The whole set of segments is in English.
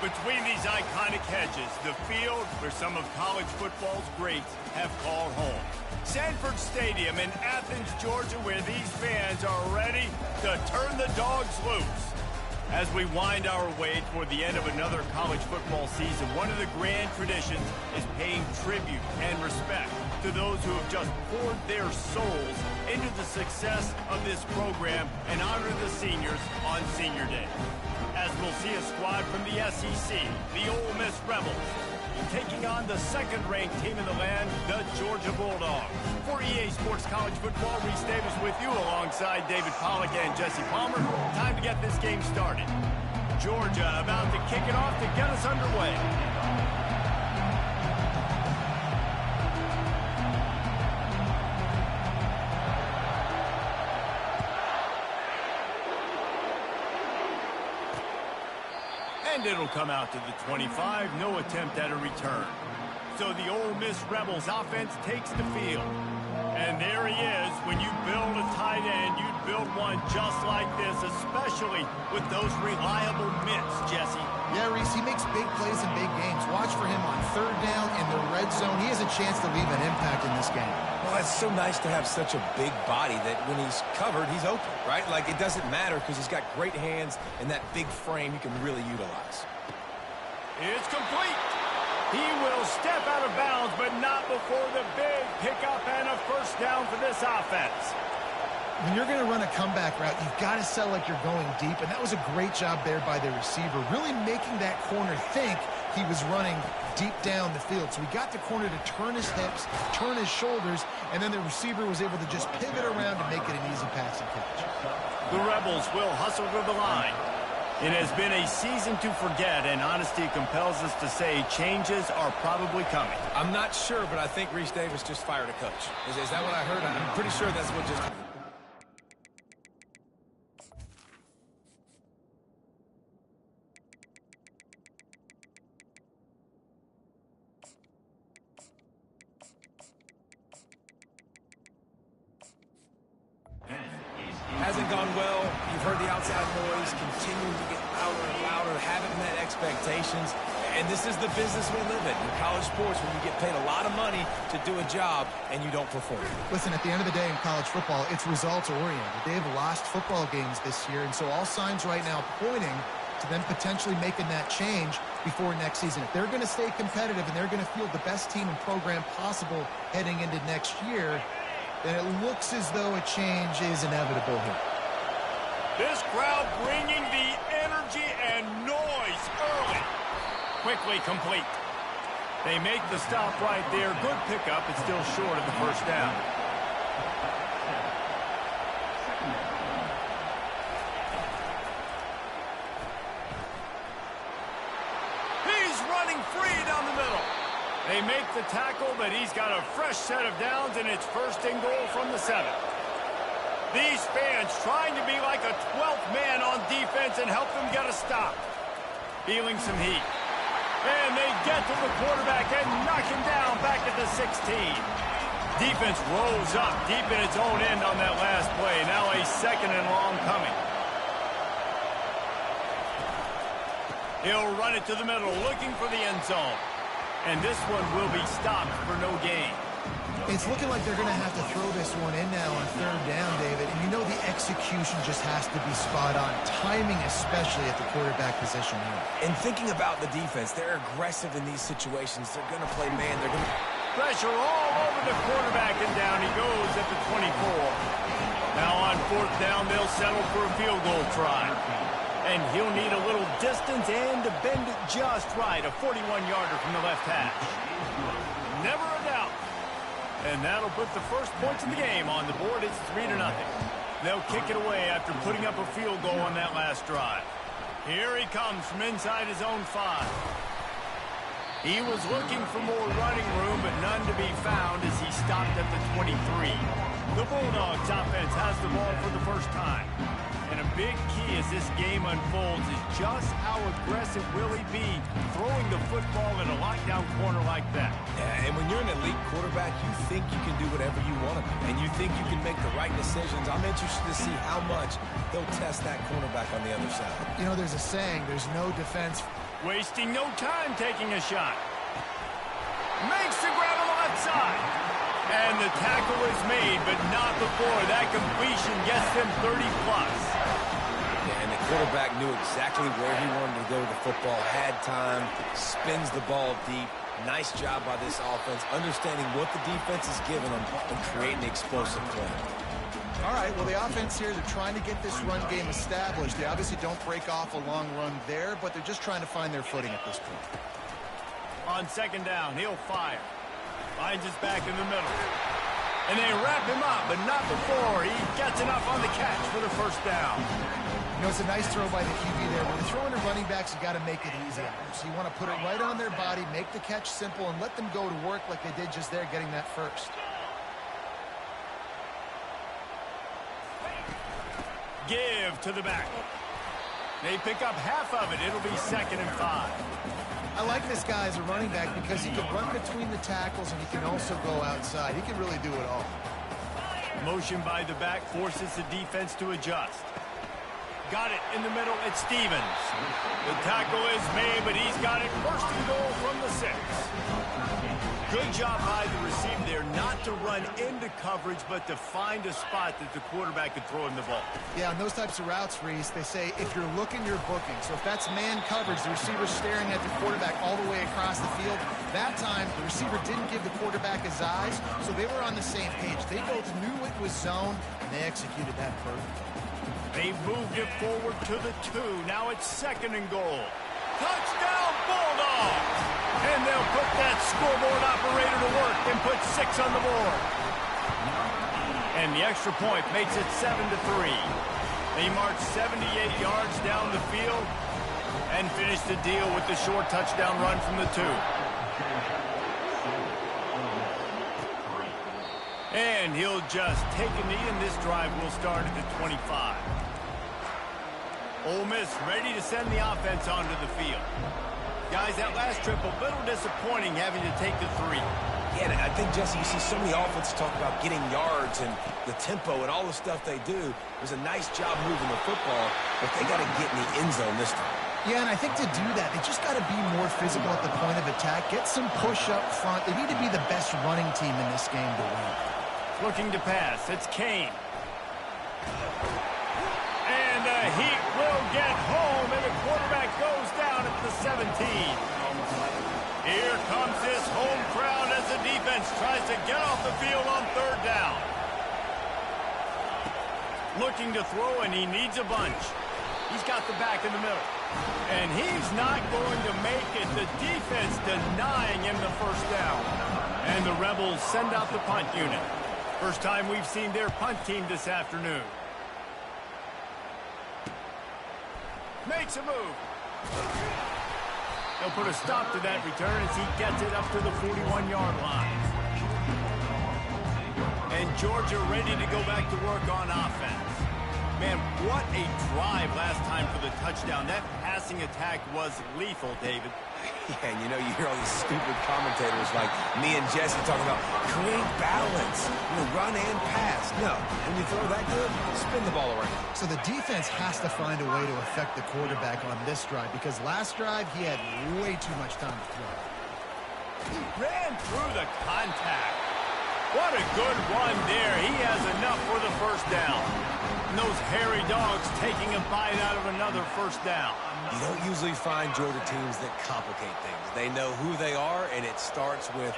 Between these iconic hedges, the field where some of college football's greats have called home. Sanford Stadium in Athens, Georgia, where these fans are ready to turn the dogs loose. As we wind our way toward the end of another college football season, one of the grand traditions is paying tribute and respect to those who have just poured their souls into the success of this program and honor the seniors on Senior Day. As we'll see a squad from the SEC, the Ole Miss Rebels, taking on the second-ranked team in the land, the Georgia Bulldogs. For EA Sports College Football, Reese Davis with you alongside David Pollack and Jesse Palmer. Time to get this game started. Georgia about to kick it off to get us underway. And it'll come out to the 25, no attempt at a return. So the Ole Miss Rebels offense takes the field. And there he is. When you build a tight end, you'd build one just like this, especially with those reliable mitts, Jesse. Yeah, Reese, he makes big plays in big games. Watch for him on third down in the red zone. He has a chance to leave an impact in this game. Well, it's so nice to have such a big body that when he's covered, he's open, right? Like, it doesn't matter because he's got great hands and that big frame he can really utilize. It's complete. He will step out of bounds, but not before the big pickup and a first down for this offense. When you're going to run a comeback route, you've got to sell like you're going deep, and that was a great job there by the receiver, really making that corner think he was running deep down the field. So he got the corner to turn his hips, turn his shoulders, and then the receiver was able to just pivot around to make it an easy pass and catch. The Rebels will hustle to the line. It has been a season to forget, and honesty compels us to say changes are probably coming. I'm not sure, but I think Reese Davis just fired a coach. Is that what I heard? I'm pretty sure that's what just... Hasn't gone well. You've heard the outside noise continuing to get louder and louder, haven't met expectations. And this is the business we live in college sports, when you get paid a lot of money to do a job and you don't perform. Listen, at the end of the day in college football, it's results-oriented. They have lost football games this year, and so all signs right now pointing to them potentially making that change before next season. If they're going to stay competitive and they're going to field the best team and program possible heading into next year, then it looks as though a change is inevitable here. This crowd bringing the energy and noise early. Quickly complete. They make the stop right there. Good pickup. It's still short of the first down. He's running free down the middle. They make the tackle, but he's got a fresh set of downs, and it's first and goal from the 7. These fans trying to be like a 12th man on defense and help them get a stop. Feeling some heat. And they get to the quarterback and knock him down back at the 16. Defense rolls up deep in its own end on that last play. Now a second and long coming. He'll run it to the middle, looking for the end zone. And this one will be stopped for no gain. It's looking like they're going to have to throw this one in now on third down, David. And you know the execution just has to be spot on. Timing especially at the quarterback position here. And thinking about the defense, they're aggressive in these situations. They're going to play man. They're going to... Pressure all over the quarterback, and down he goes at the 24. Now on fourth down, they'll settle for a field goal try. And he'll need a little distance and to bend it just right. A 41-yarder from the left hash. Never a doubt. And that'll put the first points in the game on the board. It's 3-0. They'll kick it away after putting up a field goal on that last drive. Here he comes from inside his own 5. He was looking for more running room, but none to be found as he stopped at the 23. The Bulldogs offense has the ball for the first time. And a big key as this game unfolds is just how aggressive will he be throwing the football in a lockdown corner like that. Yeah, and when you're an elite quarterback, you think you can do whatever you want to do, and you think you can make the right decisions. I'm interested to see how much they'll test that cornerback on the other side. You know, there's a saying, there's no defense Wasting no time taking a shot. Makes the grab on the left side. And the tackle is made, but not before that completion gets them 30-plus. And the quarterback knew exactly where he wanted to go with the football, had time, spins the ball deep. Nice job by this offense, understanding what the defense is giving them and creating the explosive play. All right, well, the offense here, they're trying to get this run game established. They obviously don't break off a long run there, but they're just trying to find their footing at this point. On second down, he'll fire. Finds his back in the middle. And they wrap him up, but not before he gets enough on the catch for the first down. You know, it's a nice throw by the QB there. When you're throwing to running backs, you got to make it easy on them. So you want to put it right on their body, make the catch simple, and let them go to work like they did just there, getting that first. Give to the back. They pick up half of it. It'll be 2nd and 5. I like this guy as a running back because he can run between the tackles and he can also go outside. He can really do it all. Motion by the back forces the defense to adjust. Got it in the middle. It's Stevens. The tackle is made, but he's got it first and goal from the 6. Good job by the receiver there, not to run into coverage, but to find a spot that the quarterback could throw him the ball. Yeah, on those types of routes, Reese, they say if you're looking, you're booking. So if that's man coverage, the receiver's staring at the quarterback all the way across the field. That time, the receiver didn't give the quarterback his eyes, so they were on the same page. They both knew it was zone, and they executed that perfectly. They moved it forward to the 2. Now it's 2nd and goal. Touchdown, Bulldogs! And they'll put that scoreboard operator to work and put 6 on the board. And the extra point makes it 7-3. They march 78 yards down the field and finish the deal with the short touchdown run from the 2. And he'll just take a knee, and this drive will start at the 25. Ole Miss ready to send the offense onto the field. Guys, that last trip a little disappointing having to take the 3. Yeah, and I think, Jesse, you see so many offenses talk about getting yards and the tempo and all the stuff they do. It was a nice job moving the football, but they got to get in the end zone this time. Yeah, and I think to do that, they just got to be more physical at the point of attack, get some push up front. They need to be the best running team in this game to win. Looking to pass. It's Kane. And the Heat will get home, and the quarterback goes down at the 17. Here comes this home crowd as the defense tries to get off the field on 3rd down. Looking to throw, and he needs a bunch. He's got the back in the middle. And he's not going to make it. The defense denying him the first down. And the Rebels send out the punt unit. First time we've seen their punt team this afternoon. Makes a move. They'll put a stop to that return as he gets it up to the 41-yard line. And Georgia ready to go back to work on offense. Man, what a drive last time for the touchdown. That passing attack was lethal, David. Yeah, and you know, you hear all these stupid commentators like me and Jesse talking about create balance, run and pass. No, when you throw that good, spin the ball around. So the defense has to find a way to affect the quarterback on this drive because last drive he had way too much time to throw. He ran through the contact. What a good run there. He has enough for the first down. And those hairy dogs taking a bite out of another first down. You don't usually find Georgia teams that complicate things. They know who they are, and it starts with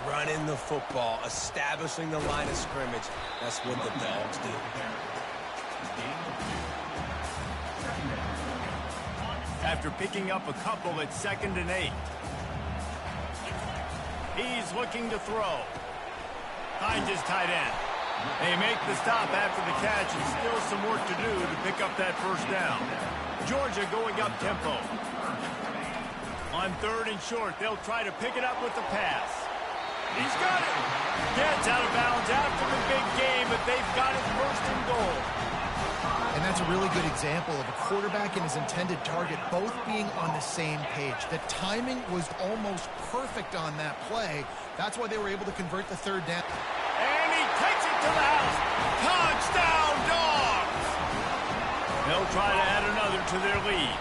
running the football, establishing the line of scrimmage. That's what the Dogs do. After picking up a couple at 2nd and 8. He's looking to throw. Finds his tight end. They make the stop after the catch, and still some work to do to pick up that first down. Georgia going up tempo. On 3rd and short, they'll try to pick it up with the pass. He's got it. Gets out of bounds after the big game, but they've got it 1st and goal. And that's a really good example of a quarterback and his intended target both being on the same page. The timing was almost perfect on that play. That's why they were able to convert the 3rd down. And he takes it to the house. Touchdown, Dogs! They'll try to add another to their lead.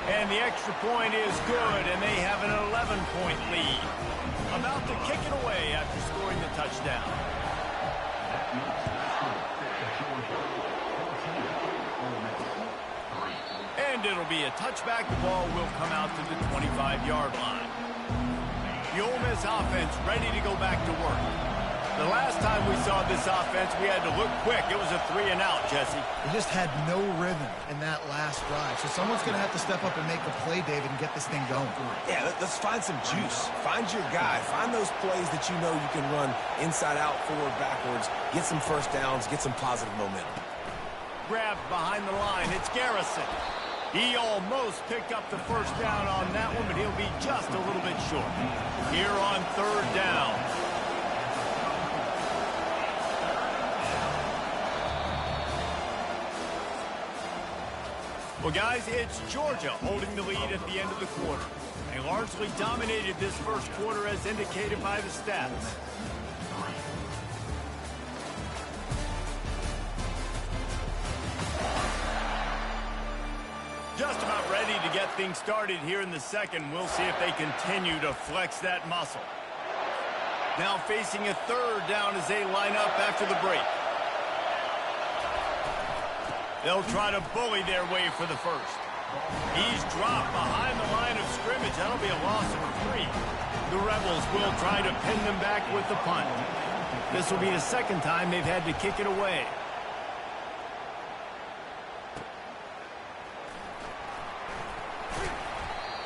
And the extra point is good, and they have an 11-point lead. About to kick it away after scoring the touchdown. And it'll be a touchback. The ball will come out to the 25-yard line. The Ole Miss offense ready to go back to work. The last time we saw this offense, we had to look quick. It was a 3-and-out, Jesse. They just had no rhythm in that last drive. So someone's going to have to step up and make a play, David, and get this thing going. Yeah, let's find some juice. Find your guy. Find those plays that you know you can run inside out, forward, backwards. Get some first downs. Get some positive momentum. Grabbed behind the line. It's Garrison. He almost picked up the first down on that one, but he'll be just a little bit short. Here on third down. Well, guys, it's Georgia holding the lead at the end of the quarter. They largely dominated this first quarter as indicated by the stats. Just about ready to get things started here in the second. We'll see if they continue to flex that muscle. Now facing a third down as they line up after the break. They'll try to bully their way for the first. He's dropped behind the line of scrimmage. That'll be a loss of 3. The Rebels will try to pin them back with the punt. This will be the second time they've had to kick it away.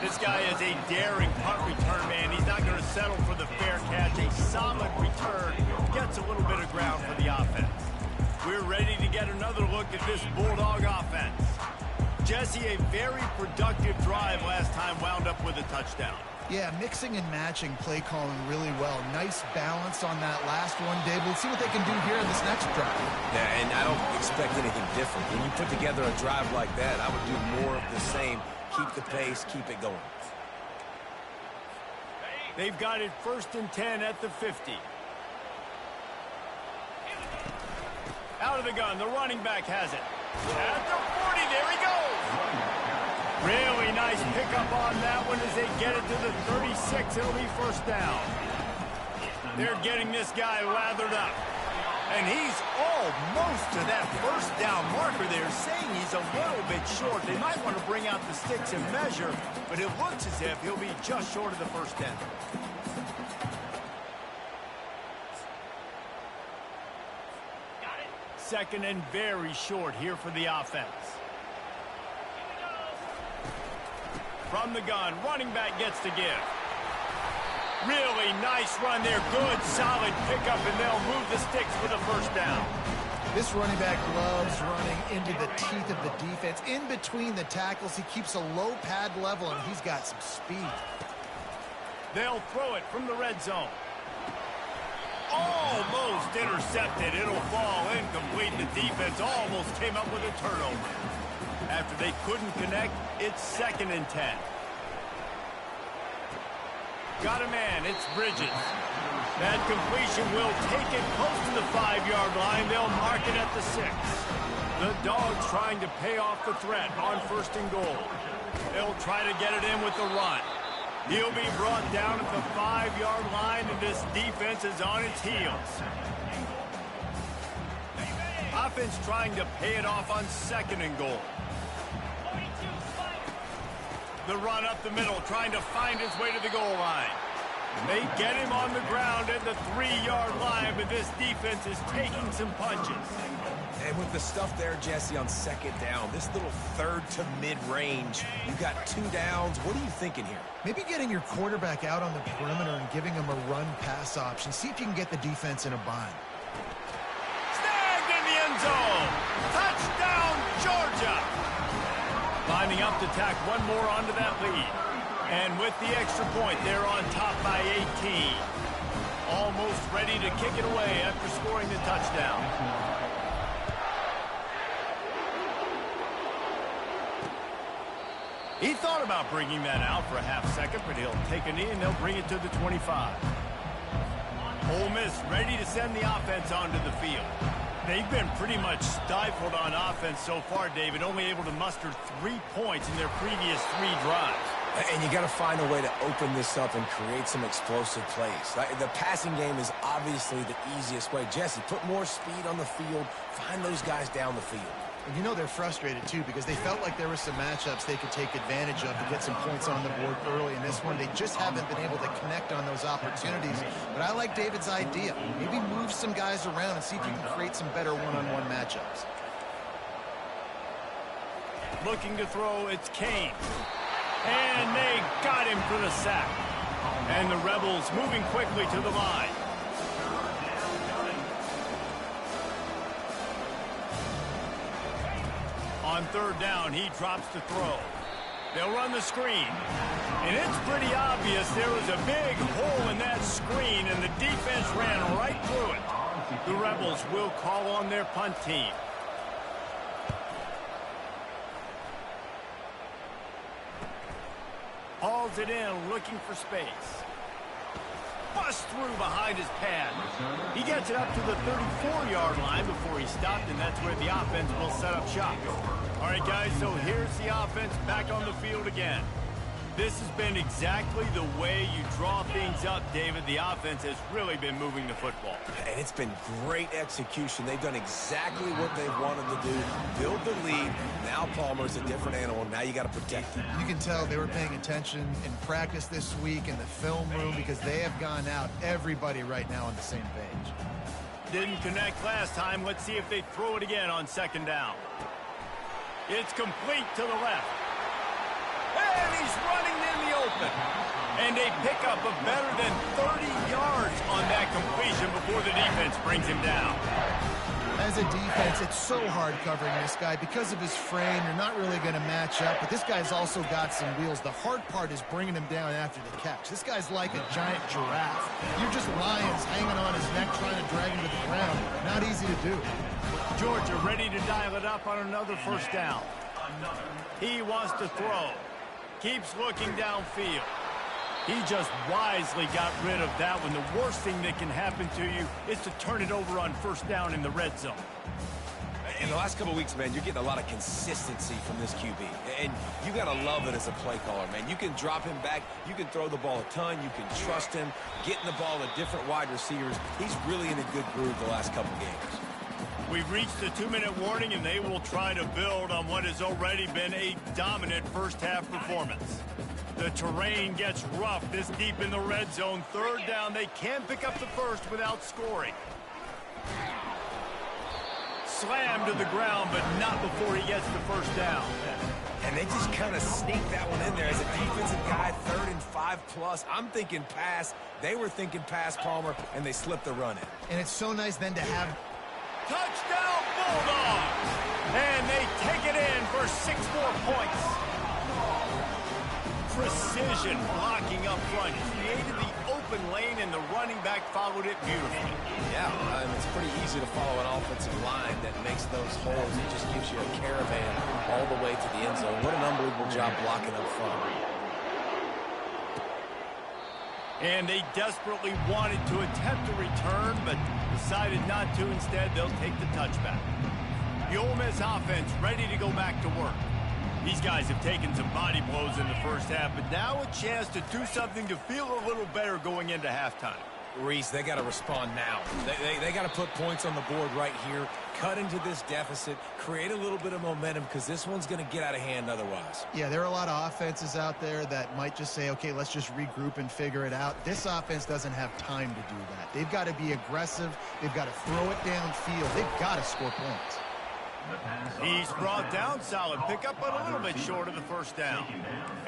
This guy is a daring punt return man. He's not going to settle for the fair catch. A solid return. Gets a little bit of ground for the offense. We're ready to get another look at this Bulldog offense. Jesse, a very productive drive last time, wound up with a touchdown. Yeah, mixing and matching play calling really well. Nice balance on that last one, Dave. Let's see what they can do here in this next drive. Yeah, and I don't expect anything different. When you put together a drive like that, I would do more of the same. Keep the pace, keep it going. They've got it 1st and 10 at the 50. Out of the gun, the running back has it. At the 40, there he goes. Really nice pickup on that one as they get it to the 36. It'll be first down. They're getting this guy lathered up. And he's almost to that first down marker there, saying he's a little bit short. They might want to bring out the sticks and measure, but it looks as if he'll be just short of the first down. Second and very short here for the offense. From the gun, running back gets to give. Really nice run there. Good, solid pickup, and they'll move the sticks for the first down. This running back loves running into the teeth of the defense. In between the tackles, he keeps a low pad level, and he's got some speed. They'll throw it from the red zone. Almost intercepted. It'll fall incomplete. The defense almost came up with a turnover. After they couldn't connect, it's 2nd and 10. Got a man. It's Bridges. That completion will take it close to the 5-yard line. They'll mark it at the 6. The Dogs trying to pay off the threat on 1st and goal. They'll try to get it in with the run. He'll be brought down at the 5-yard line, and this defense is on its heels. Offense trying to pay it off on 2nd and goal. The run up the middle, trying to find his way to the goal line. They get him on the ground at the 3-yard line, but this defense is taking some punches. And with the stuff there, Jesse, on 2nd down, this little 3rd to mid-range, you've got 2 downs. What are you thinking here? Maybe getting your quarterback out on the perimeter and giving him a run-pass option. See if you can get the defense in a bind. Snagged in the end zone. Touchdown, Georgia. Lining up to tack one more onto that lead. And with the extra point, they're on top by 18. Almost ready to kick it away after scoring the touchdown. He thought about bringing that out for a half second, but he'll take a knee and they'll bring it to the 25. Ole Miss ready to send the offense onto the field. They've been pretty much stifled on offense so far, David, only able to muster 3 points in their previous 3 drives. And you got to find a way to open this up and create some explosive plays. The passing game is obviously the easiest way. Jesse, put more speed on the field. Find those guys down the field. And you know they're frustrated, too, because they felt like there were some matchups they could take advantage of to get some points on the board early in this one. They just haven't been able to connect on those opportunities. But I like David's idea. Maybe move some guys around and see if you can create some better one-on-one matchups. Looking to throw, it's Kane. And they got him for the sack. And the Rebels moving quickly to the line. On 3rd down, he drops to throw. They'll run the screen. And it's pretty obvious there was a big hole in that screen, and the defense ran right through it. The Rebels will call on their punt team. Hauls it in, looking for space. Bust through behind his pad. He gets it up to the 34-yard line before he stopped, and that's where the offense will set up shop. All right, guys, so here's the offense back on the field again. This has been exactly the way you draw things up, David. The offense has really been moving the football. And it's been great execution. They've done exactly what they wanted to do. Build the lead. Now Palmer's a different animal. Now you got to protect him. You can tell they were paying attention in practice this week in the film room because they have gone out, everybody right now on the same page. Didn't connect last time. Let's see if they throw it again on 2nd down. It's complete to the left. And he's running in the open. And they pick up a better than 30 yards on that completion before the defense brings him down. As a defense, it's so hard covering this guy. Because of his frame, you're not really going to match up. But this guy's also got some wheels. The hard part is bringing him down after the catch. This guy's like a giant giraffe. You're just lions hanging on his neck trying to drag him to the ground. Not easy to do. Georgia ready to dial it up on another 1st down. He wants to throw. Keeps looking downfield. He just wisely got rid of that one. The worst thing that can happen to you is to turn it over on 1st down in the red zone. In the last couple of weeks, man, you're getting a lot of consistency from this QB. And you got to love it as a play caller, man. You can drop him back. You can throw the ball a ton. You can trust him. Getting the ball to different wide receivers. He's really in a good groove the last couple of games. We've reached the 2-minute warning, and they will try to build on what has already been a dominant first-half performance. The terrain gets rough this deep in the red zone. 3rd down, they can pick up the first without scoring. Slammed to the ground, but not before he gets the 1st down. And they just kind of sneak that one in there. As a defensive guy, 3rd and 5+. I'm thinking pass. They were thinking pass, Palmer, and they slipped the run in. And it's so nice then to have... Touchdown, Bulldogs! And they take it in for 6 more points. Precision blocking up front. Created the open lane, and the running back followed it beautifully. Yeah, it's pretty easy to follow an offensive line that makes those holes. It just gives you a caravan all the way to the end zone. What an unbelievable job blocking up front. And they desperately wanted to attempt a return, but decided not to. Instead, they'll take the touchback. The Ole Miss offense ready to go back to work. These guys have taken some body blows in the 1st half, but now a chance to do something to feel a little better going into halftime. Reese, they got to respond now. They got to put points on the board right here, cut into this deficit, create a little bit of momentum, because this one's going to get out of hand otherwise. Yeah, there are a lot of offenses out there that might just say, okay, let's just regroup and figure it out. This offense doesn't have time to do that. They've got to be aggressive. They've got to throw it downfield. They've got to score points. He's brought down solid pickup, but a little bit short of the 1st down.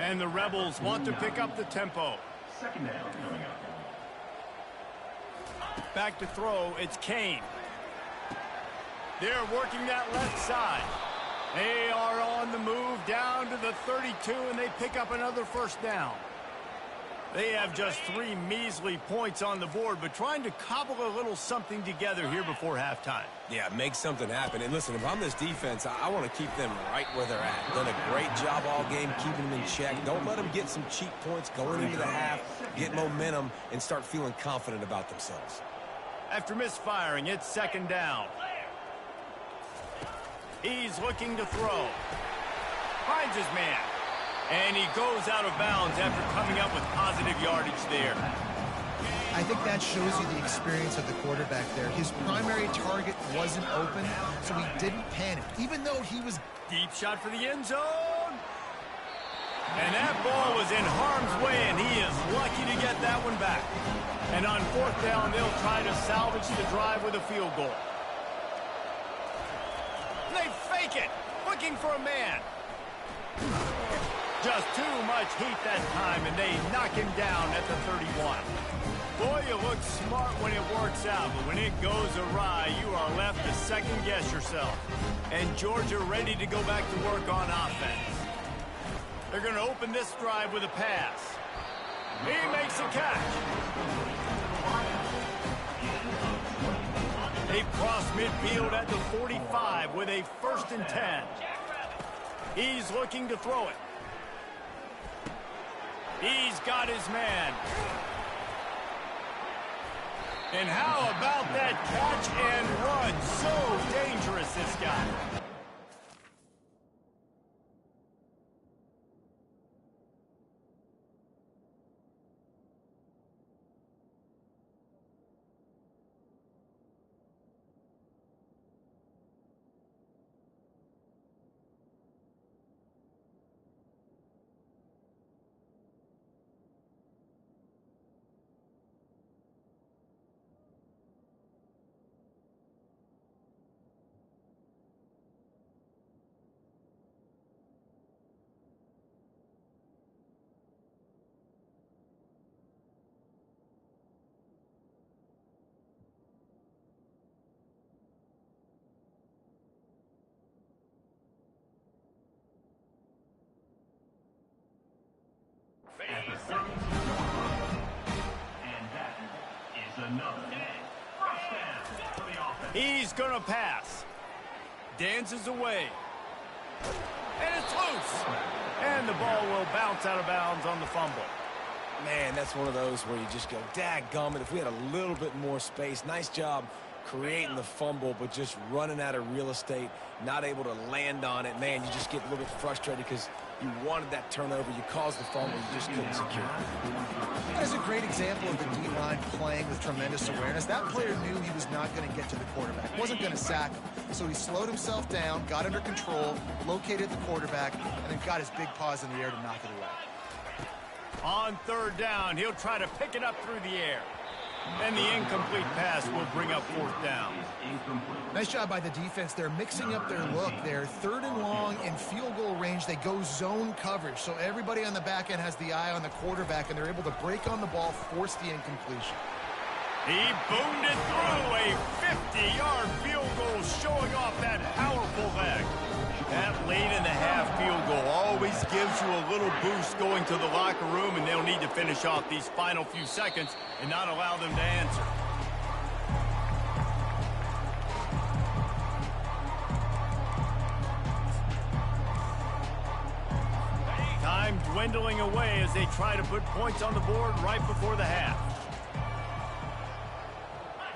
And the Rebels want to pick up the tempo. 2nd down coming up. Back to throw, it's Kane. They're working that left side. They are on the move down to the 32, and they pick up another 1st down. They have just 3 measly points on the board, but trying to cobble a little something together here before halftime. Yeah, make something happen. And listen, if I'm this defense, I want to keep them right where they're at. Done a great job all game keeping them in check. Don't let them get some cheap points going into the half, get momentum, and start feeling confident about themselves. After misfiring, it's 2nd down. He's looking to throw. Finds his man. And he goes out of bounds after coming up with positive yardage there. I think that shows you the experience of the quarterback there. His primary target wasn't open, so he didn't panic, even though he was... Deep shot for the end zone. And that ball was in harm's way, and he is lucky to get that one back. And on fourth down, they'll try to salvage the drive with a field goal. They fake it, looking for a man. Just too much heat that time, and they knock him down at the 31. Boy, you look smart when it works out, but when it goes awry, you are left to second-guess yourself. And Georgia ready to go back to work on offense. They're going to open this drive with a pass. He makes a catch. They cross midfield at the 45 with a 1st and 10. He's looking to throw it. He's got his man. And how about that catch and run? So dangerous, this guy. At the 32 and that is another first down for the offense. He's going to pass. Dances away. And it's loose. And the ball will bounce out of bounds on the fumble. Man, that's one of those where you just go, dadgummit, if we had a little bit more space. Nice job creating the fumble, but just running out of real estate, not able to land on it. Man, you just get a little bit frustrated because you wanted that turnover. You caused the fumble. You just couldn't secure it. That is a great example of the D-line playing with tremendous awareness. That player knew he was not going to get to the quarterback. Wasn't going to sack him. So he slowed himself down, got under control, located the quarterback, and then got his big paws in the air to knock it away. On third down, he'll try to pick it up through the air. And the incomplete pass will bring up fourth down. Nice job by the defense. They're mixing up their look. They're 3rd and long in field goal range. They go zone coverage. So everybody on the back end has the eye on the quarterback, and they're able to break on the ball, force the incompletion. He boomed it through a 50-yard field goal, showing off that powerful leg. That late-in-the-half field goal always gives you a little boost going to the locker room, and they'll need to finish off these final few seconds and not allow them to answer. Time dwindling away as they try to put points on the board right before the half.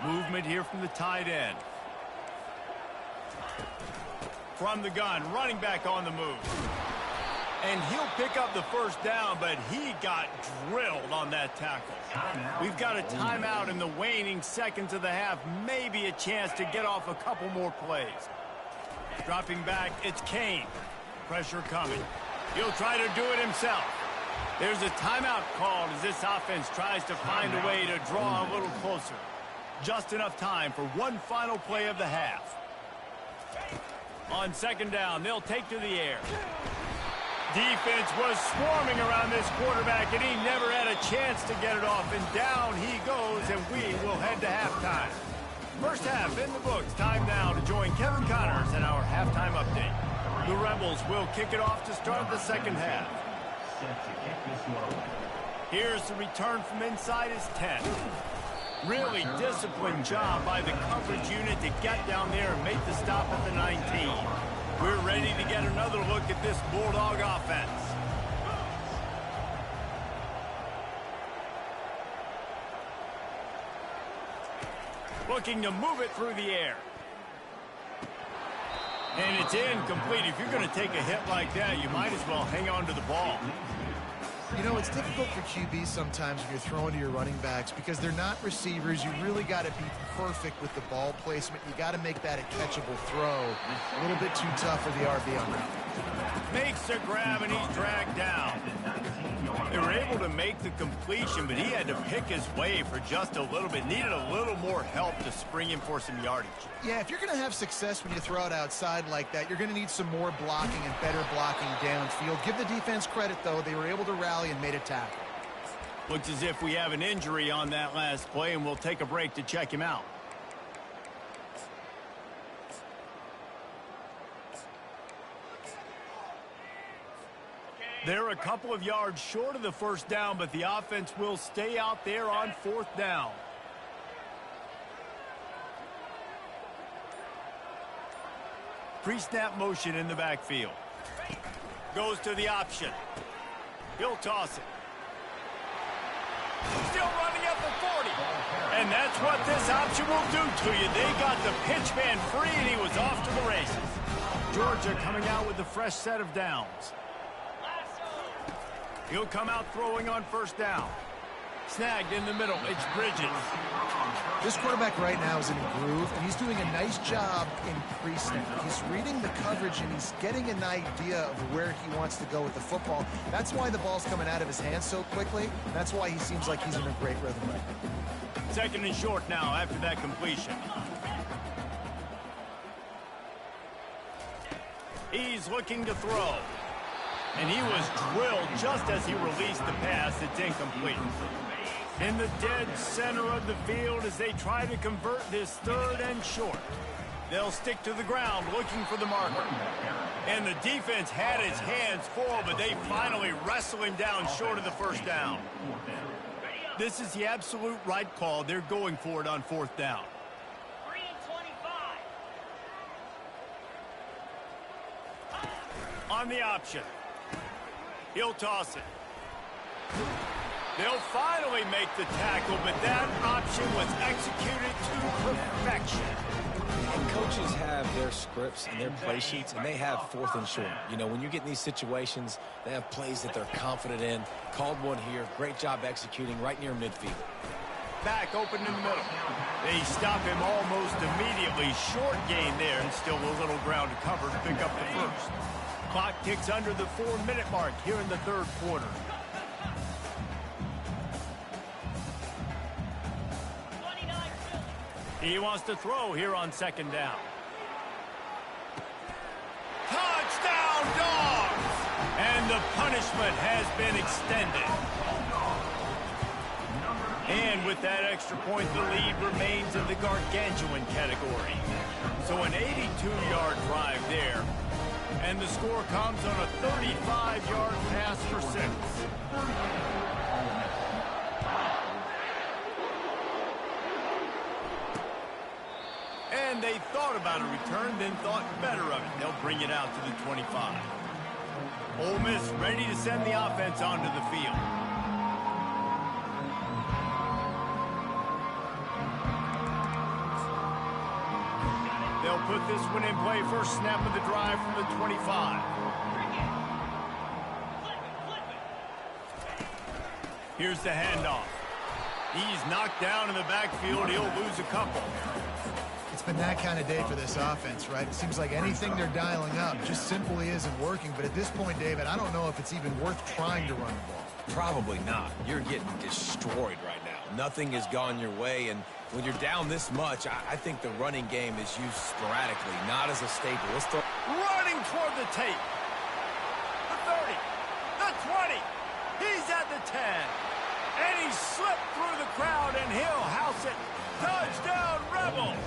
Movement here from the tight end. From the gun, running back on the move. And he'll pick up the first down, but he got drilled on that tackle. We've got a timeout in the waning seconds of the half. Maybe a chance to get off a couple more plays. Dropping back, it's Kane. Pressure coming. He'll try to do it himself. There's a timeout called as this offense tries to find a way to draw a little closer. Just enough time for one final play of the half. On second down, they'll take to the air. Defense was swarming around this quarterback, and he never had a chance to get it off. And down he goes, and we will head to halftime. First half in the books. Time now to join Kevin Connors in our halftime update. The Rebels will kick it off to start the second half. Here's the return from inside his 10. Really disciplined job by the coverage unit to get down there and make the stop at the 19. We're ready to get another look at this Bulldog offense. Looking to move it through the air. And it's incomplete. If you're going to take a hit like that, you might as well hang on to the ball. You know, it's difficult for QBs sometimes when you're throwing to your running backs because they're not receivers. You really got to be perfect with the ball placement. You got to make that a catchable throw. A little bit too tough for the RB on that. Makes a grab, and he's dragged down. They were able to make the completion, but he had to pick his way for just a little bit. Needed a little more help to spring him for some yardage. Yeah, if you're going to have success when you throw it outside like that, you're going to need some more blocking and better blocking downfield. Give the defense credit, though. They were able to rally and made a tackle. Looks as if we have an injury on that last play, and we'll take a break to check him out. They're a couple of yards short of the first down, but the offense will stay out there on fourth down. Pre-snap motion in the backfield. Goes to the option. He'll toss it. Still running up the 40. And that's what this option will do to you. They got the pitch man free, and he was off to the races. Georgia coming out with a fresh set of downs. He'll come out throwing on first down. Snagged in the middle. It's Bridges. This quarterback right now is in a groove, and he's doing a nice job in pre-snap. He's reading the coverage, and he's getting an idea of where he wants to go with the football. That's why the ball's coming out of his hands so quickly. That's why he seems like he's in a great rhythm right now. Second and short now after that completion. He's looking to throw. And he was drilled just as he released the pass. It's incomplete. In the dead center of the field as they try to convert this third and short. They'll stick to the ground looking for the marker. And the defense had his hands full, but they finally wrestle him down short of the first down. This is the absolute right call. They're going for it on fourth down. 3 and 25. On the option. He'll toss it. They'll finally make the tackle, but that option was executed to perfection. And coaches have their scripts and their play sheets, and they have fourth and short. You know, when you get in these situations, they have plays that they're confident in. Called one here. Great job executing right near midfield. Back open in the middle. They stop him almost immediately. Short gain there, and still a little ground to cover to pick up the first. Clock ticks under the 4-minute mark here in the third quarter. He wants to throw here on second down. Touchdown, Dogs! And the punishment has been extended. And with that extra point, the lead remains in the gargantuan category. So an 82-yard drive there. And the score comes on a 35-yard pass for 6. And they thought about a return, then thought better of it. They'll bring it out to the 25. Ole Miss ready to send the offense onto the field. They'll put this one in play. First snap of the drive from the 25. Here's the handoff. He's knocked down in the backfield. He'll lose a couple. It's been that kind of day for this offense, right? It seems like anything they're dialing up just simply isn't working. But at this point, David, I don't know if it's even worth trying to run the ball. Probably not. You're getting destroyed right now. Nothing has gone your way, and when you're down this much, I think the running game is used sporadically, not as a staple. Let's throw. Running toward the tape. The 30. The 20. He's at the 10. And he slipped through the crowd, and he'll house it. Touchdown, Rebels.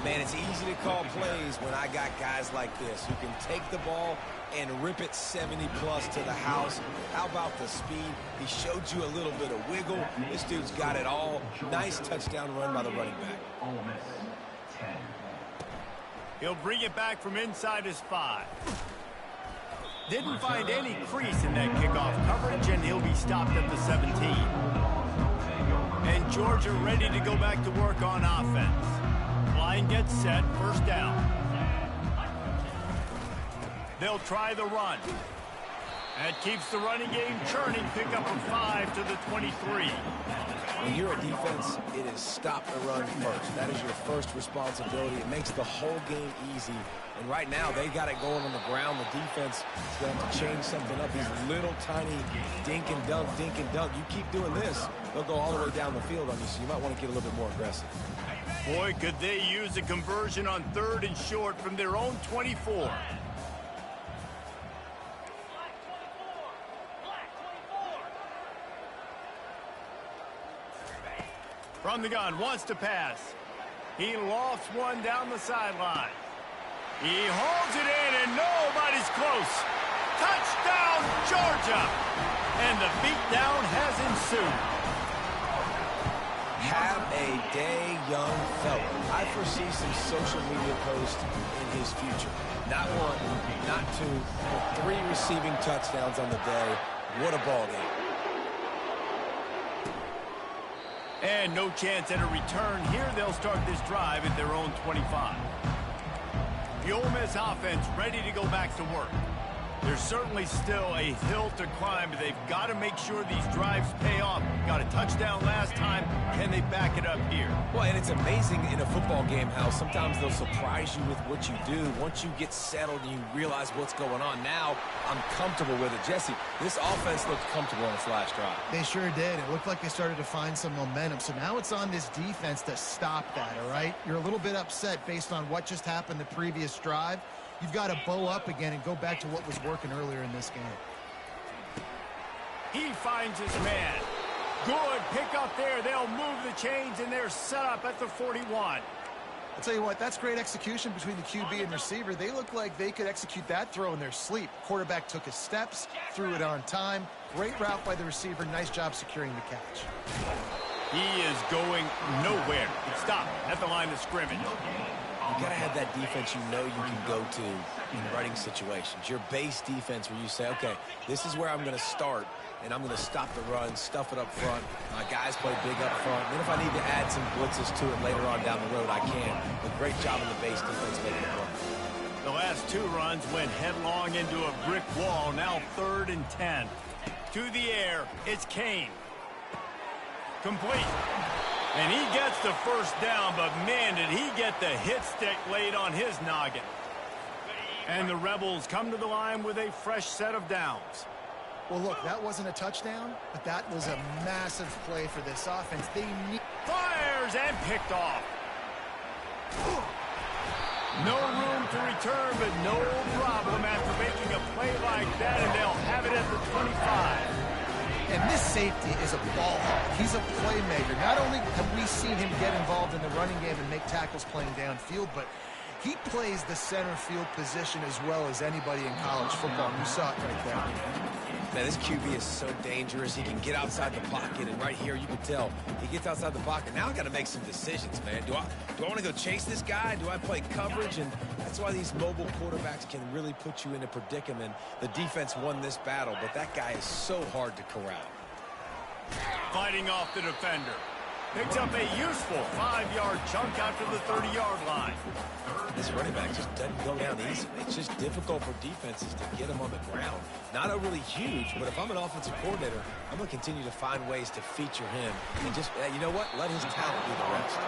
Man, it's easy to call plays when I got guys like this who can take the ball and rip it 70-plus to the house. How about the speed? He showed you a little bit of wiggle. This dude's got it all. Nice touchdown run by the running back. He'll bring it back from inside his 5. Didn't find any crease in that kickoff coverage, and he'll be stopped at the 17. And Georgia ready to go back to work on offense. Line gets set, first down. They'll try the run. That keeps the running game churning. Pick up a 5 to the 23. When you're a defense, it is stop the run first. That is your first responsibility. It makes the whole game easy. And right now, they got it going on the ground. The defense is going to have to change something up. These little tiny dink and dunk, dink and dunk. You keep doing this, they'll go all the way down the field on you, so you might want to get a little bit more aggressive. Boy, could they use a conversion on 3rd and short from their own 24. From the gun, wants to pass. He lofts one down the sideline. He holds it in, and nobody's close. Touchdown, Georgia! And the beatdown has ensued. Have a day, young fella. I foresee some social media posts in his future. Not one, not two, but 3 receiving touchdowns on the day. What a ball game. And no chance at a return here. They'll start this drive at their own 25. The Ole Miss offense ready to go back to work. There's certainly still a hill to climb, but they've got to make sure these drives pay off. Got a touchdown last time. Can they back it up here? Well, and it's amazing in a football game how sometimes they'll surprise you with what you do. Once you get settled and you realize what's going on, now I'm comfortable with it. Jesse, this offense looked comfortable on its last drive. They sure did. It looked like they started to find some momentum. So now it's on this defense to stop that, all right? You're a little bit upset based on what just happened the previous drive. You've got to bow up again and go back to what was working earlier in this game. He finds his man. Good pick up there. They'll move the chains, and they're set up at the 41. I'll tell you what, that's great execution between the QB and receiver. They look like they could execute that throw in their sleep. Quarterback took his steps, threw it on time. Great route by the receiver. Nice job securing the catch. He is going nowhere. Stop at the line of scrimmage. You got to have that defense you know you can go to in running situations. Your base defense where you say, okay, this is where I'm going to start, and I'm going to stop the run, stuff it up front. My guys play big up front. Then if I need to add some blitzes to it later on down the road, I can. But great job in the base defense making it run. The last 2 runs went headlong into a brick wall. Now 3rd and 10. To the air, it's Kane. Complete. And he gets the first down, but man, did he get the hit stick laid on his noggin. And the Rebels come to the line with a fresh set of downs. Well, look, that wasn't a touchdown, but that was a massive play for this offense. They need... Fires and picked off. No room to return, but no problem after making a play like that, and they'll have it at the 25. And this safety is a ball hawk. He's a playmaker. Not only have we seen him get involved in the running game and make tackles playing downfield, but he plays the center field position as well as anybody in college football. You saw it right there. Man, this QB is so dangerous. He can get outside the pocket, and right here you can tell he gets outside the pocket. Now I got to make some decisions, man. Do I want to go chase this guy? Do I play coverage? And that's why these mobile quarterbacks can really put you in a predicament. The defense won this battle, but that guy is so hard to corral. Fighting off the defender. Picks up a useful 5-yard chunk out to the 30-yard line. This running back just doesn't go down easily. It's just difficult for defenses to get him on the ground. Not overly huge, but if I'm an offensive coordinator, I'm going to continue to find ways to feature him. And just, you know what? Let his talent do the rest.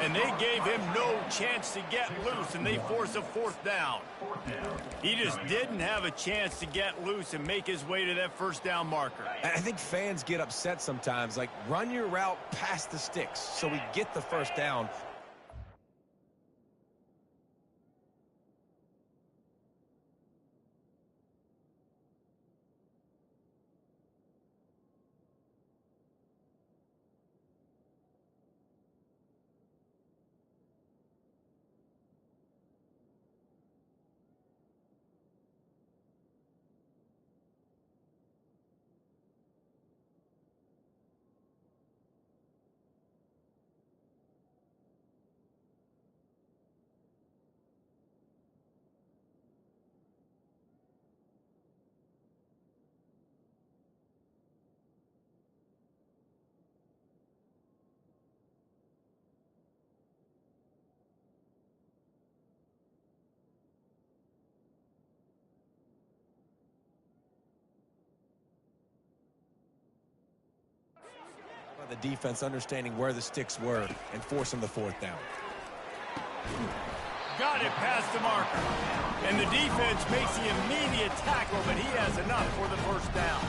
And they gave him no chance to get loose, and they force a 4th down. He just didn't have a chance to get loose and make his way to that 1st down marker. I think fans get upset sometimes. Like, run your route past the sticks so we get the 1st down. The defense understanding where the sticks were and forcing the fourth down. Got it past the marker. And the defense makes the immediate tackle, but he has enough for the first down.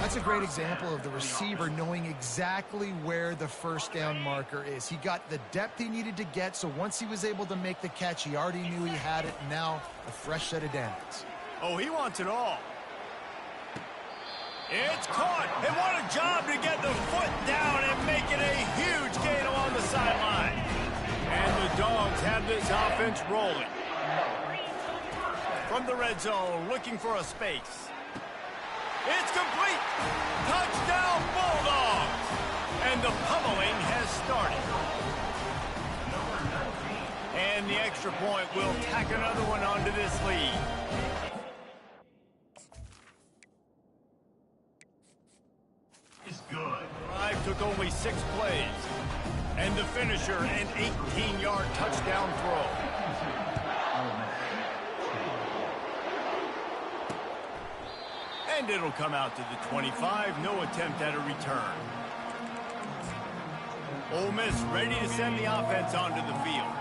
That's a great example of the receiver knowing exactly where the first down marker is. He got the depth he needed to get, so once he was able to make the catch, he already knew he had it. Now, a fresh set of downs. Oh, he wants it all. It's caught, and what a job to get the foot down and make it a huge gain along the sideline. And the Dogs have this offense rolling. From the red zone, looking for a space. It's complete. Touchdown, Bulldogs. And the pummeling has started. And the extra point will tack another one onto this lead. It's good. Drive took only 6 plays. And the finisher, an 18-yard touchdown throw. And it'll come out to the 25. No attempt at a return. Ole Miss ready to send the offense onto the field.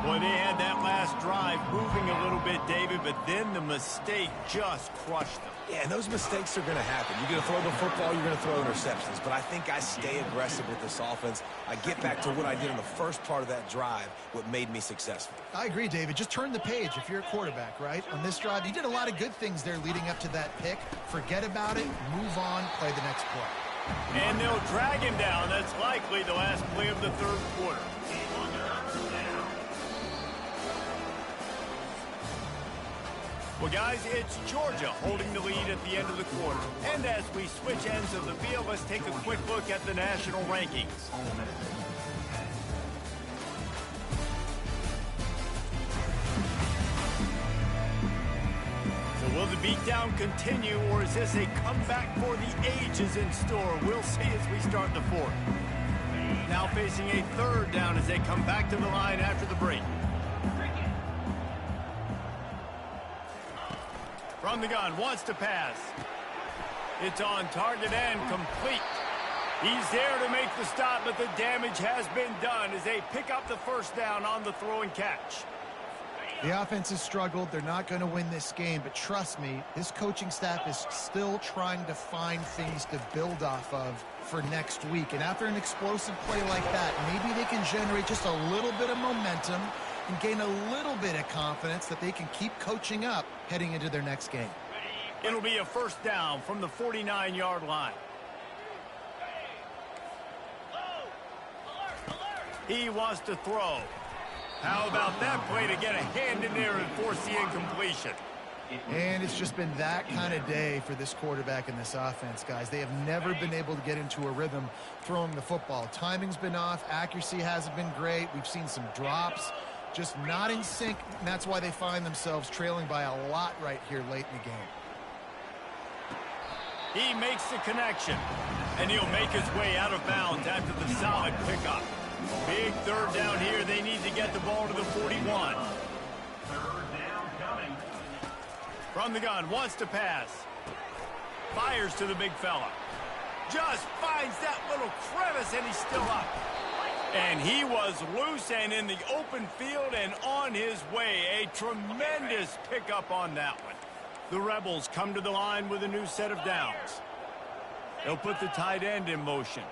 Boy, they had that last drive moving a little bit, David, but then the mistake just crushed them. Yeah, and those mistakes are going to happen. You're going to throw the football, you're going to throw interceptions. But I think I stay aggressive with this offense. I get back to what I did in the first part of that drive, what made me successful. I agree, David. Just turn the page if you're a quarterback, right? On this drive, you did a lot of good things there leading up to that pick. Forget about it, move on, play the next play. And they'll drag him down. That's likely the last play of the third quarter. Well, guys, it's Georgia holding the lead at the end of the quarter. And as we switch ends of the field, let's take a quick look at the national rankings. So will the beatdown continue, or is this a comeback for the ages in store? We'll see as we start the fourth. Now facing a third down as they come back to the line after the break. From the gun, wants to pass. It's on target and complete. He's there to make the stop, but the damage has been done as they pick up the first down on the throw and catch. The offense has struggled. They're not going to win this game, but trust me, this coaching staff is still trying to find things to build off of for next week. And after an explosive play like that, maybe they can generate just a little bit of momentum and gain a little bit of confidence that they can keep coaching up heading into their next game. It'll be a first down from the 49-yard line. He wants to throw. How about that play to get a hand in there and force the incompletion? And it's just been that kind of day for this quarterback and this offense, guys. They have never been able to get into a rhythm throwing the football. Timing's been off. Accuracy hasn't been great. We've seen some drops. Just not in sync, and that's why they find themselves trailing by a lot right here late in the game. He makes the connection, and he'll make his way out of bounds after the solid pickup. Big third down here. They need to get the ball to the 41. Third down coming. From the gun, wants to pass. Fires to the big fella. Just finds that little crevice, and he's still up. And he was loose and in the open field and on his way. A tremendous pickup on that one. The Rebels come to the line with a new set of downs. They'll put the tight end in motion.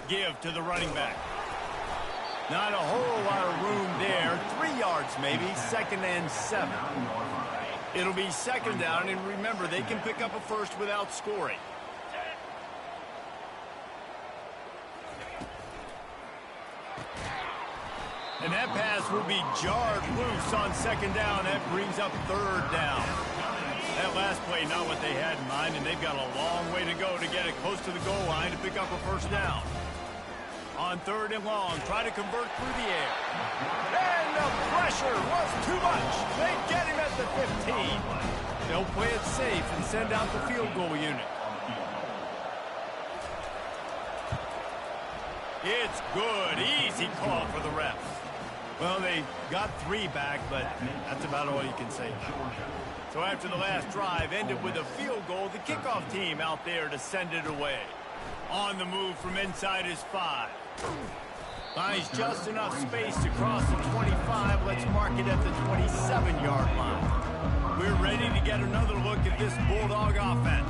Give to the running back. Not a whole lot of room there. 3 yards maybe, 2nd and 7. It'll be second down, and remember, they can pick up a first without scoring. And that pass will be jarred loose on second down. That brings up third down. That last play, not what they had in mind, and they've got a long way to go to get it close to the goal line to pick up a first down. On third and long, try to convert through the air. And the pressure was too much. They get him at the 15. They'll play it safe and send out the field goal unit. It's good. Easy call for the refs. Well, they got 3 back, but that's about all you can say about it. So after the last drive ended with a field goal, the kickoff team out there to send it away. On the move from inside his 5. Finds just enough space to cross the 25. Let's mark it at the 27-yard line. We're ready to get another look at this Bulldog offense.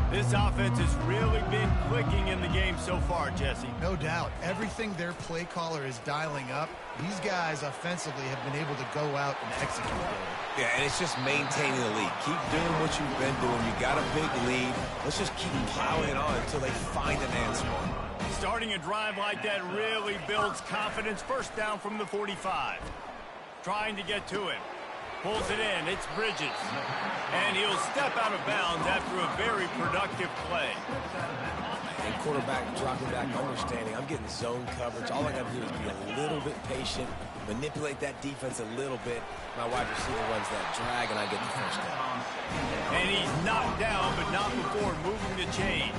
This offense has really been clicking in the game so far, Jesse. No doubt. Everything their play caller is dialing up, these guys offensively have been able to go out and execute. Yeah, and it's just maintaining the lead. Keep doing what you've been doing. You got a big lead. Let's just keep plowing on until they find an answer. Starting a drive like that really builds confidence. First down from the 45. Trying to get to him. Pulls it in. It's Bridges. And he'll step out of bounds after a very productive play. And quarterback dropping back, understanding I'm getting zone coverage. All I got to do is be a little bit patient, manipulate that defense a little bit. My wide receiver runs that drag, and I get the first down. And he's knocked down, but not before moving the chains.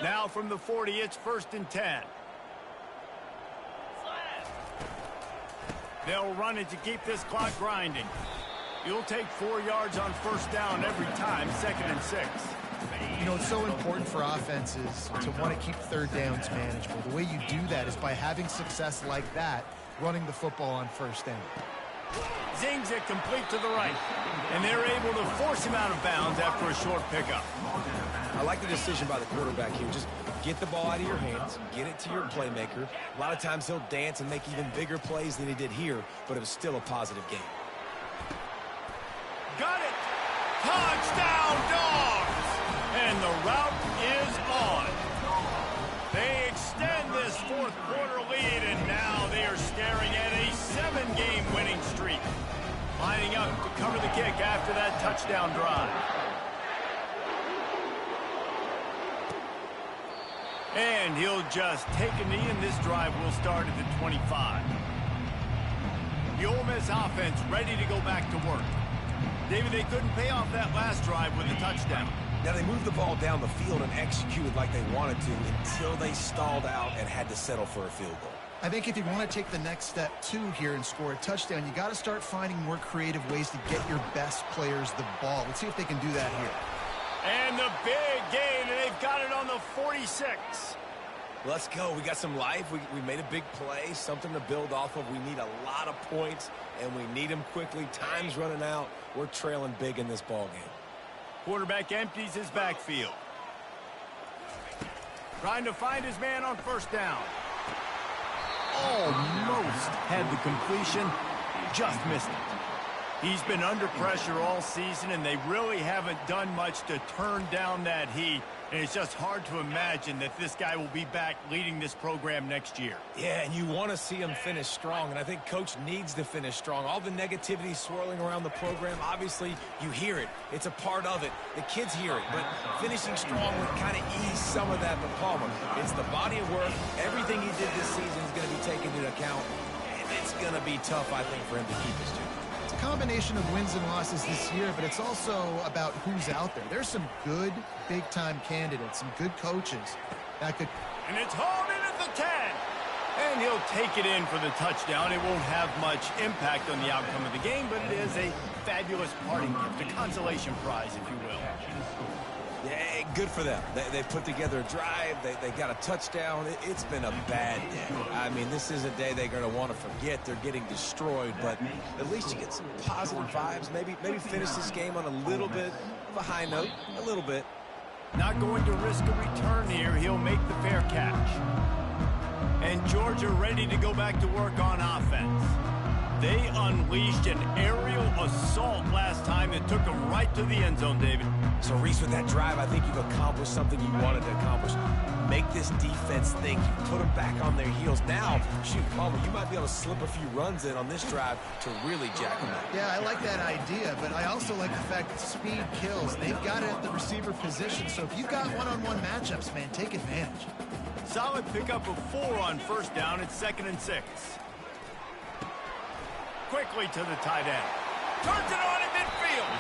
Now from the 40, it's 1st and 10. They'll run it to keep this clock grinding. You'll take 4 yards on 1st down every time, 2nd and 6. You know, it's so important for offenses to want to keep 3rd downs manageable. The way you do that is by having success like that, running the football on 1st down. Zings it complete to the right. And they're able to force him out of bounds after a short pickup. I like the decision by the quarterback here. Just get the ball out of your hands, get it to your playmaker. A lot of times he'll dance and make even bigger plays than he did here, but it was still a positive game. Got it! Touchdown, Dogs! And the route is on. They extend this 4th quarter lead, and now they are staring at a 7-game winning streak. Lining up to cover the kick after that touchdown drive. And he'll just take a knee, and this drive will start at the 25. The Ole Miss offense ready to go back to work. David, they couldn't pay off that last drive with a touchdown. Now, they moved the ball down the field and executed like they wanted to until they stalled out and had to settle for a field goal. I think if you want to take the next step, too, here and score a touchdown, you got to start finding more creative ways to get your best players the ball. Let's see if they can do that here. And the big gain, and they've got it on the 46. Let's go. We got some life. We made a big play, something to build off of. We need a lot of points, and we need them quickly. Time's running out. We're trailing big in this ball game. Quarterback empties his backfield. Trying to find his man on 1st down. Almost had the completion, just missed it. He's been under pressure all season, and they really haven't done much to turn down that heat. And it's just hard to imagine that this guy will be back leading this program next year. Yeah, and you want to see him finish strong, and I think Coach needs to finish strong. All the negativity swirling around the program, obviously, you hear it. It's a part of it. The kids hear it, but finishing strong would kind of ease some of that. But Palmer, it's the body of work. Everything he did this season is going to be taken into account, and it's going to be tough, I think, for him to keep his job. It's a combination of wins and losses this year, but it's also about who's out there. There's some good big-time candidates, some good coaches that could... And it's hauled in at the 10. And he'll take it in for the touchdown. It won't have much impact on the outcome of the game, but it is a fabulous parting gift, a consolation prize, if you will. Yeah, good for them. They put together a drive. They got a touchdown. It's been a bad day. I mean, this is a day they're going to want to forget. They're getting destroyed, but at least you get some positive vibes. Maybe finish this game on a little bit of a high note, a little bit. Not going to risk a return here. He'll make the fair catch. And Georgia ready to go back to work on offense. They unleashed an aerial assault last time that took them right to the end zone, David. So, Reese, with that drive, I think you've accomplished something you wanted to accomplish. Make this defense think. You put them back on their heels. Now, shoot, Palmer, you might be able to slip a few runs in on this drive to really jack them up. Yeah, I like that idea, but I also like the fact that speed kills. They've got it at the receiver position, so if you've got one-on-one matchups, man, take advantage. Solid pickup of 4 on 1st down. It's 2nd and 6. quickly to the tight end. Turns it on in midfield.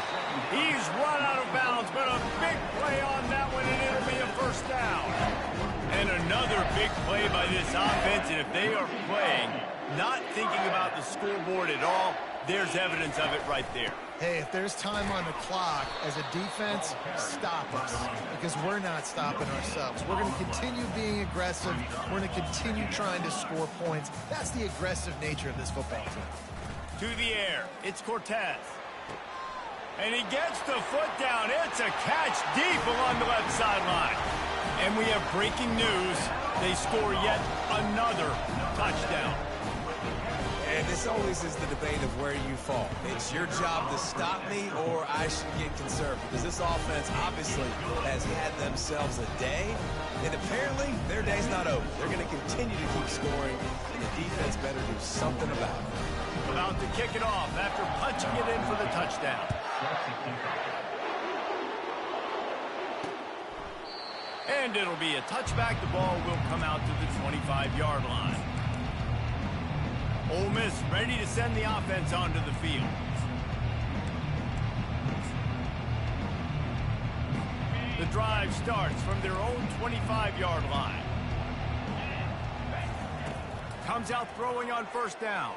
He's run out of bounds, but a big play on that one, and it'll be a first down. And another big play by this offense, and if they are playing, not thinking about the scoreboard at all, there's evidence of it right there. Hey, if there's time on the clock, as a defense, stop us, because we're not stopping ourselves. We're going to continue being aggressive. We're going to continue trying to score points. That's the aggressive nature of this football team. To the air, it's Cortez. And he gets the foot down. It's a catch deep along the left sideline. And we have breaking news. They score yet another touchdown. And this always is the debate of where you fall. It's your job to stop me, or I should get conservative. Because this offense obviously has had themselves a day, and apparently their day's not over. They're going to continue to keep scoring, and the defense better do something about it. About to kick it off after punching it in for the touchdown. And it'll be a touchback. The ball will come out to the 25-yard line. Ole Miss ready to send the offense onto the field. The drive starts from their own 25-yard line. Comes out throwing on first down.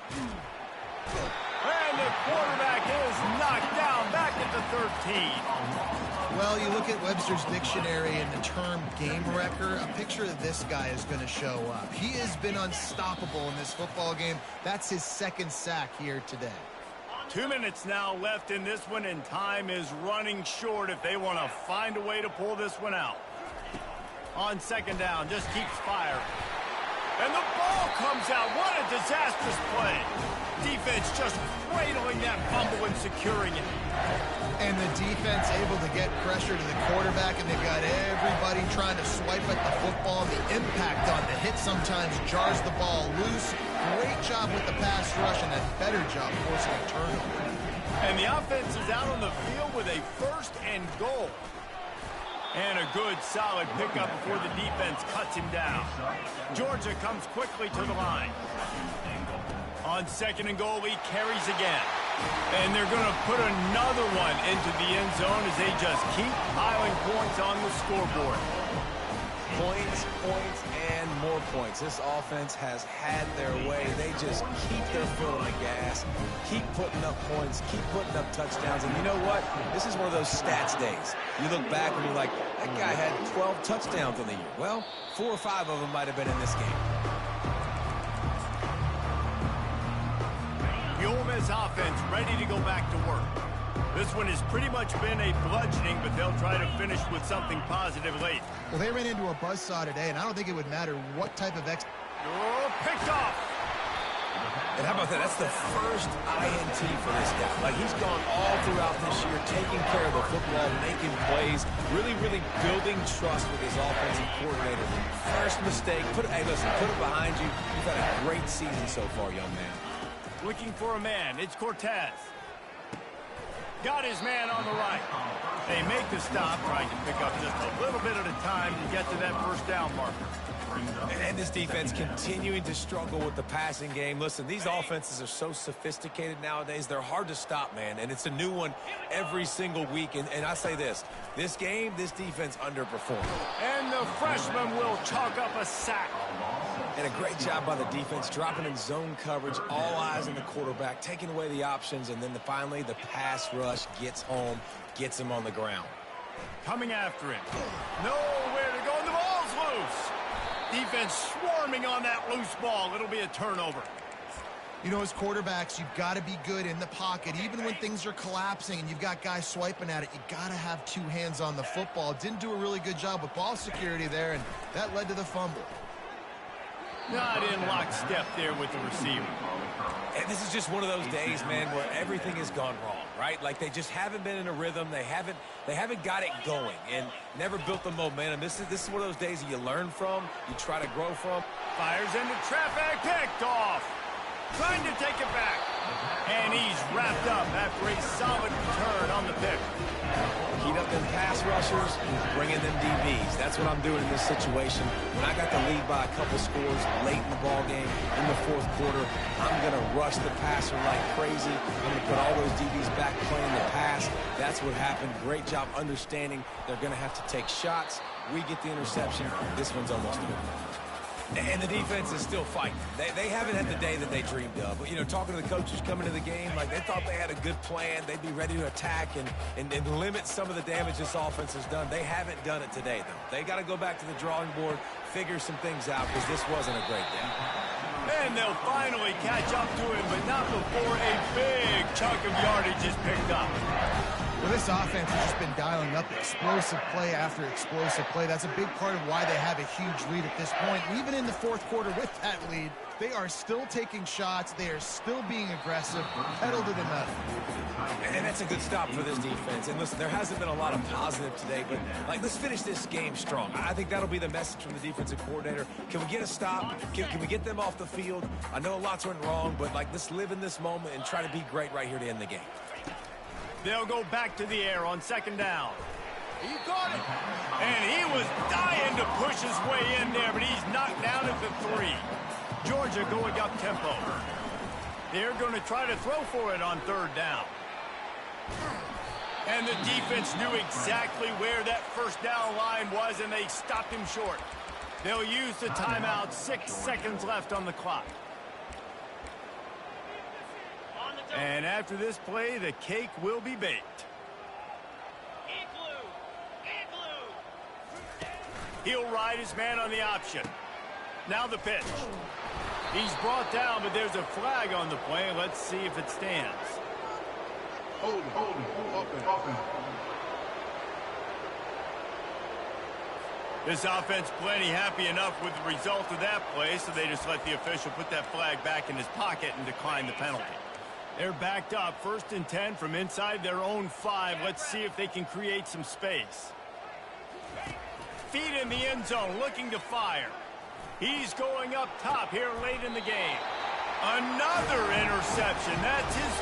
And the quarterback is knocked down back at the 13. Well, you look at Webster's dictionary and the term game wrecker, a picture of this guy is going to show up. He has been unstoppable in this football game. That's his second sack here today. 2 minutes now left in this one, and time is running short if they want to find a way to pull this one out. On second down, just keeps firing. And the ball comes out. What a disastrous play. Defense just cradling that fumble and securing it. And the defense able to get pressure to the quarterback, and they've got everybody trying to swipe at the football. The impact on the hit sometimes jars the ball loose. Great job with the pass rush, and a better job forcing a turnover. And the offense is out on the field with a first and goal. And a good, solid pickup before the defense cuts him down. Georgia comes quickly to the line. On second and goal, he carries again. And they're going to put another one into the end zone as they just keep piling points on the scoreboard. Points, points, and more points. This offense has had their way. They just keep their foot on the gas, keep putting up points, keep putting up touchdowns. And you know what? This is one of those stats days. You look back and you're like, that guy had 12 touchdowns on the year. Well, 4 or 5 of them might have been in this game. The Ole Miss offense ready to go back to work. This one has pretty much been a bludgeoning, but they'll try to finish with something positive late. Well, they ran into a buzzsaw today, and I don't think it would matter what type of picked off. And how about that? That's the first INT for this guy. Like, he's gone all throughout this year, taking care of the football, making plays, really building trust with his offensive coordinator. First mistake, hey, listen, put it behind you. You've had a great season so far, young man. Looking for a man. It's Cortez. Got his man on the right. They make the stop, trying to pick up just a little bit at a time to get to that first down marker. And this defense continuing to struggle with the passing game. Listen, these offenses are so sophisticated nowadays. They're hard to stop, man. And it's a new one every single week. And I say this game, this defense underperformed. And the freshman will chalk up a sack. And a great job by the defense, dropping in zone coverage, all eyes on the quarterback, taking away the options, and then finally the pass rush gets home, gets him on the ground. Coming after him. Nowhere to go, and the ball's loose. Defense swarming on that loose ball. It'll be a turnover. You know, as quarterbacks, you've got to be good in the pocket. Even when things are collapsing and you've got guys swiping at it, you got to have 2 hands on the football. Didn't do a really good job with ball security there, and that led to the fumble. Not in lockstep there with the receiver. And this is just one of those days, man, where everything has gone wrong, right? Like, they just haven't been in a rhythm. They haven't got it going and never built the momentum. This is one of those days that you learn from, you try to grow from. Fires into traffic, picked off. Trying to take it back. And he's wrapped up after a solid return on the pick. Keyed up in pass rushers, bringing them DBs. That's what I'm doing in this situation. When I got the lead by a couple scores late in the ball game, in the fourth quarter, I'm going to rush the passer like crazy. I'm going to put all those DBs back playing the pass. That's what happened. Great job understanding they're going to have to take shots. We get the interception. This one's almost over. And the defense is still fighting. They haven't had the day that they dreamed of. But, you know, talking to the coaches coming to the game, like they thought they had a good plan. They'd be ready to attack and limit some of the damage this offense has done. They haven't done it today, though. They got to go back to the drawing board, figure some things out, because this wasn't a great day. And they'll finally catch up to him, but not before a big chunk of yardage is picked up. Well, this offense has just been dialing up explosive play after explosive play. That's a big part of why they have a huge lead at this point. Even in the fourth quarter with that lead, they are still taking shots. They are still being aggressive, pedal to the metal. And that's a good stop for this defense. And listen, there hasn't been a lot of positive today, but like, let's finish this game strong. I think that'll be the message from the defensive coordinator. Can we get a stop? Can we get them off the field? I know lots went wrong, but like, let's live in this moment and try to be great right here to end the game. They'll go back to the air on second down. He got it. And he was dying to push his way in there, but he's knocked down at the 3. Georgia going up tempo. They're going to try to throw for it on third down. And the defense knew exactly where that first down line was, and they stopped him short. They'll use the timeout. 6 seconds left on the clock. And after this play, the cake will be baked. He'll ride his man on the option. Now the pitch. He's brought down, but there's a flag on the play. Let's see if it stands. Hold it. This offense plenty happy enough with the result of that play, so they just let the official put that flag back in his pocket and decline the penalty. They're backed up, 1st and 10 from inside their own 5. Let's see if they can create some space. Feet in the end zone, looking to fire. He's going up top here late in the game. Another interception. That's his